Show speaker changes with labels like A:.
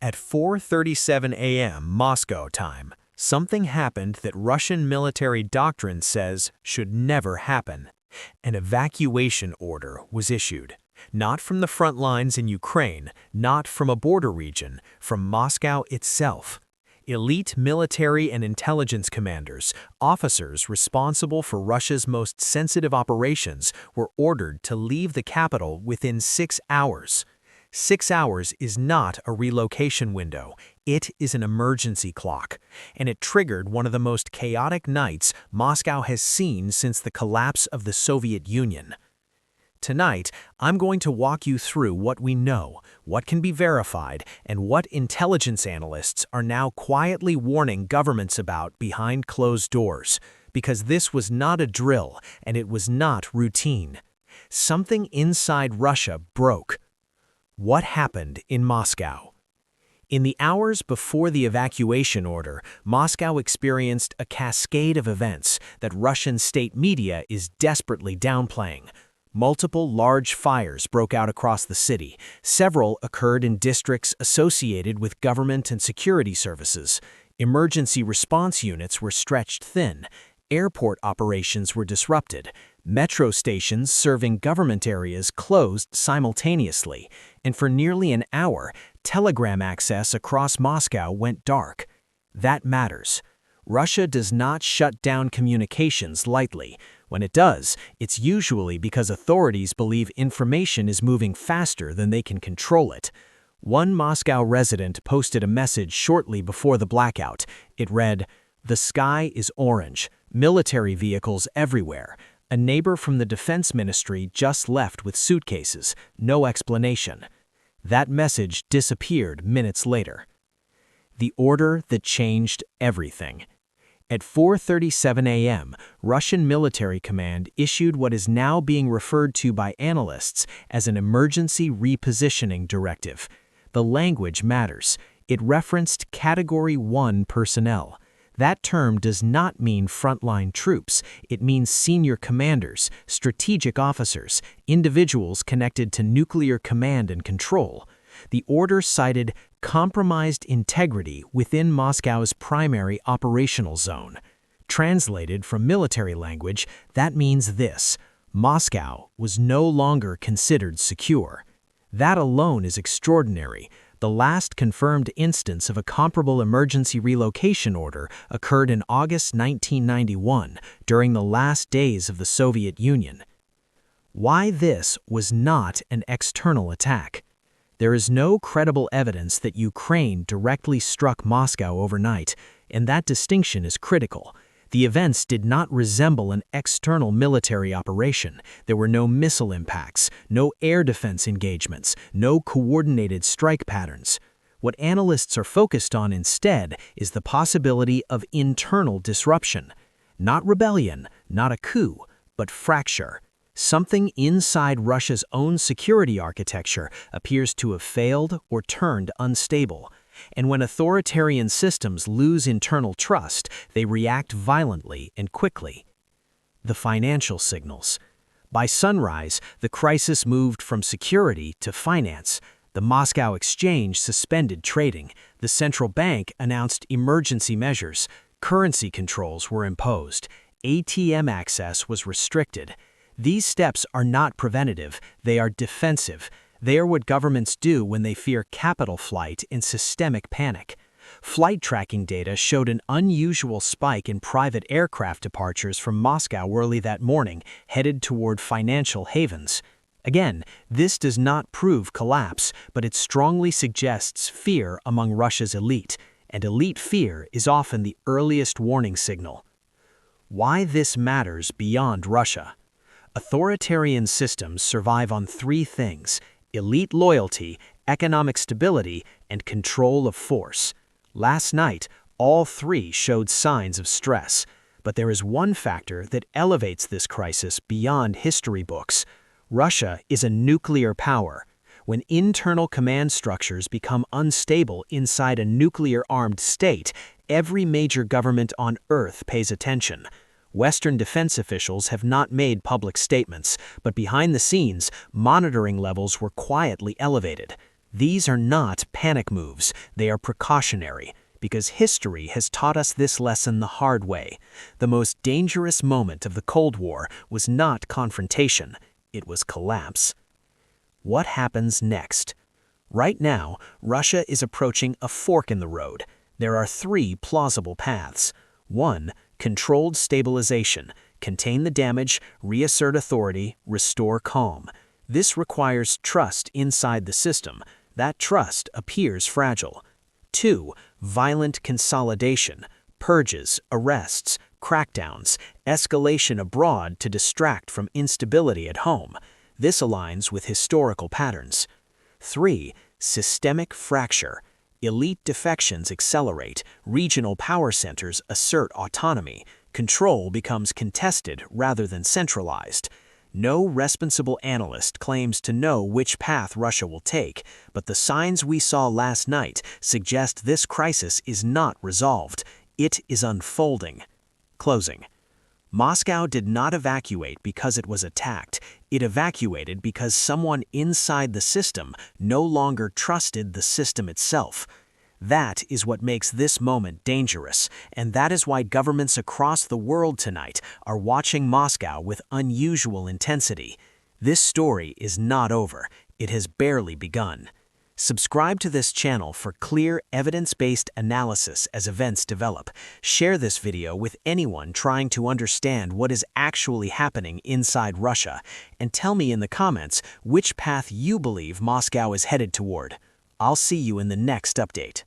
A: At 4:37 a.m. Moscow time, something happened that Russian military doctrine says should never happen. An evacuation order was issued. Not from the front lines in Ukraine, not from a border region, from Moscow itself. Elite military and intelligence commanders, officers responsible for Russia's most sensitive operations, were ordered to leave the capital within 6 hours. 6 hours is not a relocation window, it is an emergency clock, and it triggered one of the most chaotic nights Moscow has seen since the collapse of the Soviet Union. Tonight, I'm going to walk you through what we know, what can be verified, and what intelligence analysts are now quietly warning governments about behind closed doors, because this was not a drill and it was not routine. Something inside Russia broke. What happened in Moscow? In the hours before the evacuation order, Moscow experienced a cascade of events that Russian state media is desperately downplaying. Multiple large fires broke out across the city. Several occurred in districts associated with government and security services. Emergency response units were stretched thin. Airport operations were disrupted. Metro stations serving government areas closed simultaneously, and for nearly an hour, telegram access across Moscow went dark. That matters. Russia does not shut down communications lightly. When it does, it's usually because authorities believe information is moving faster than they can control it. One Moscow resident posted a message shortly before the blackout. It read, "The sky is orange, military vehicles everywhere. A neighbor from the defense ministry just left with suitcases, no explanation." That message disappeared minutes later. The order that changed everything. At 4:37 a.m., Russian military command issued what is now being referred to by analysts as an emergency repositioning directive. The language matters. It referenced Category 1 personnel. That term does not mean frontline troops. It means senior commanders, strategic officers, individuals connected to nuclear command and control. The order cited compromised integrity within Moscow's primary operational zone. Translated from military language, that means this: Moscow was no longer considered secure. That alone is extraordinary. The last confirmed instance of a comparable emergency relocation order occurred in August 1991, during the last days of the Soviet Union. Why this was not an external attack? There is no credible evidence that Ukraine directly struck Moscow overnight, and that distinction is critical. The events did not resemble an external military operation. There were no missile impacts, no air defense engagements, no coordinated strike patterns. What analysts are focused on instead is the possibility of internal disruption. Not rebellion, not a coup, but fracture. Something inside Russia's own security architecture appears to have failed or turned unstable. And when authoritarian systems lose internal trust, they react violently and quickly. The financial signals. By sunrise, the crisis moved from security to finance. The Moscow exchange suspended trading. The central bank announced emergency measures. Currency controls were imposed. ATM access was restricted. These steps are not preventative, they are defensive. They are what governments do when they fear capital flight and systemic panic. Flight tracking data showed an unusual spike in private aircraft departures from Moscow early that morning, headed toward financial havens. Again, this does not prove collapse, but it strongly suggests fear among Russia's elite, and elite fear is often the earliest warning signal. Why this matters beyond Russia. Authoritarian systems survive on three things: elite loyalty, economic stability, and control of force. Last night, all three showed signs of stress. But there is one factor that elevates this crisis beyond history books. Russia is a nuclear power. When internal command structures become unstable inside a nuclear-armed state, every major government on Earth pays attention. Western defense officials have not made public statements, but behind the scenes, monitoring levels were quietly elevated. These are not panic moves, they are precautionary, because history has taught us this lesson the hard way. The most dangerous moment of the Cold War was not confrontation, it was collapse. What happens next? Right now, Russia is approaching a fork in the road. There are three plausible paths. 1. Controlled stabilization. Contain the damage, reassert authority, restore calm. This requires trust inside the system. That trust appears fragile. 2. Violent consolidation. Purges, arrests, crackdowns, escalation abroad to distract from instability at home. This aligns with historical patterns. 3. Systemic fracture. Elite defections accelerate, regional power centers assert autonomy, control becomes contested rather than centralized. No responsible analyst claims to know which path Russia will take, but the signs we saw last night suggest this crisis is not resolved. It is unfolding. Closing. Moscow did not evacuate because it was attacked. It evacuated because someone inside the system no longer trusted the system itself. That is what makes this moment dangerous, and that is why governments across the world tonight are watching Moscow with unusual intensity. This story is not over. It has barely begun. Subscribe to this channel for clear, evidence-based analysis as events develop. Share this video with anyone trying to understand what is actually happening inside Russia, and tell me in the comments which path you believe Moscow is headed toward. I'll see you in the next update.